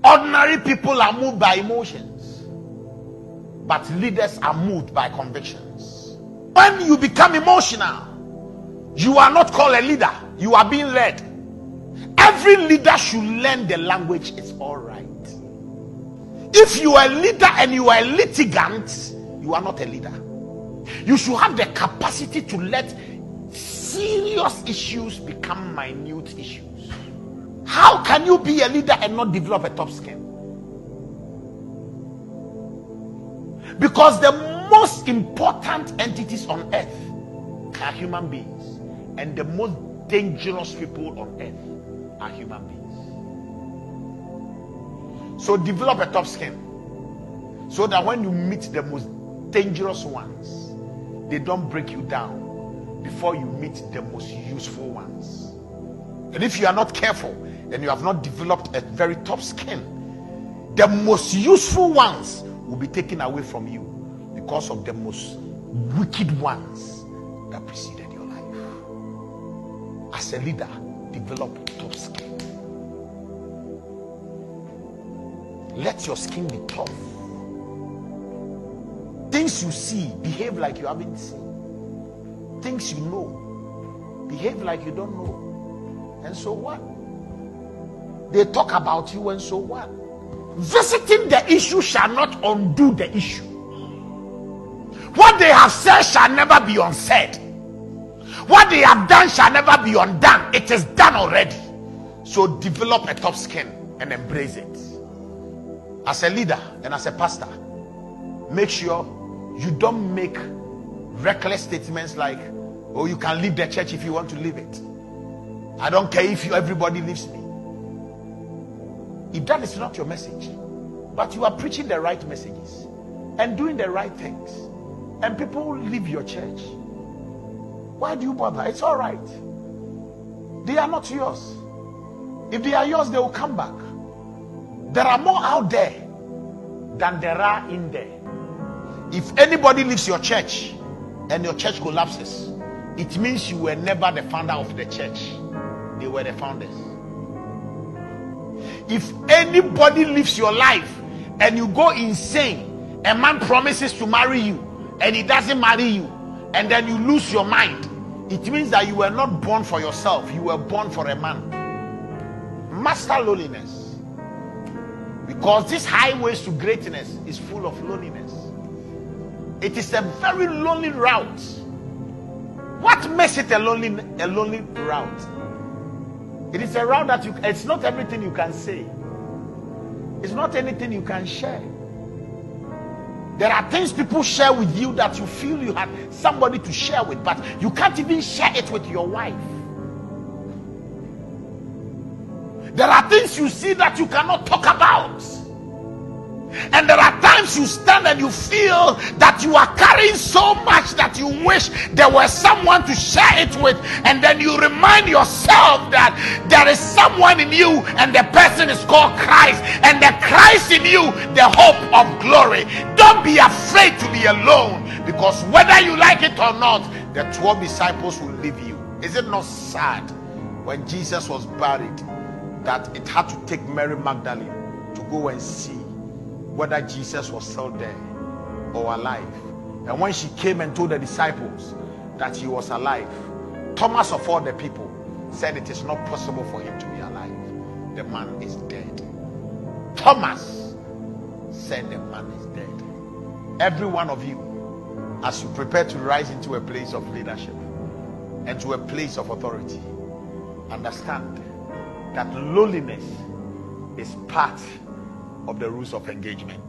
Ordinary people are moved by emotions, but leaders are moved by convictions. When you become emotional, you are not called a leader, you are being led. Every leader should learn the language. It's all right. If you are a leader and you are a litigant, you are not a leader. You should have the capacity to let serious issues become minute issues. How can you be a leader and not develop a tough skin? Because the most important entities on earth are human beings, and the most dangerous people on earth are human beings. So develop a tough skin, so that when you meet the most dangerous ones, they don't break you down before you meet the most useful ones. And if you are not careful and you have not developed a very tough skin, the most useful ones will be taken away from you because of the most wicked ones that preceded your life. As a leader, develop tough skin. Let your skin be tough. Things you see, behave like you haven't seen. Things you know, behave like you don't know. And so what? They talk about you, and so what? Visiting the issue shall not undo the issue. What they have said shall never be unsaid. What they have done shall never be undone. It is done already. So develop a tough skin and embrace it. As a leader and as a pastor, make sure you don't make reckless statements like, oh, you can leave the church if you want to leave it. I don't care if everybody leaves me. If that is not your message, but you are preaching the right messages and doing the right things, and people leave your church, why do you bother? It's all right. They are not yours. If they are yours, they will come back. There are more out there than there are in there. If anybody leaves your church and your church collapses, it means you were never the founder of the church. They were the founders. If anybody leaves your life and you go insane, a man promises to marry you and he doesn't marry you, and then you lose your mind, it means that you were not born for yourself, you were born for a man. Master loneliness. Because this highways to greatness is full of loneliness. It is a very lonely route. What makes it a lonely route? It is a route that it's not everything you can say. It's not anything you can share. There are things people share with you that you feel you had somebody to share with, but you can't even share it with your wife. There are things you see that you cannot talk about. And there are times you stand and you feel that you are carrying so much that you wish there was someone to share it with, and then you remind yourself that there is someone in you, and the person is called Christ, and the Christ in you, the hope of glory. Don't be afraid to be alone, because whether you like it or not, the 12 disciples will leave you. Is it not sad when Jesus was buried that it had to take Mary Magdalene to go and see whether Jesus was still there or alive? And when she came and told the disciples that he was alive, Thomas of all the people said it is not possible for him to be alive. The man is dead. Thomas said the man is dead. Every one of you, as you prepare to rise into a place of leadership and to a place of authority, understand that loneliness is part of the rules of engagement.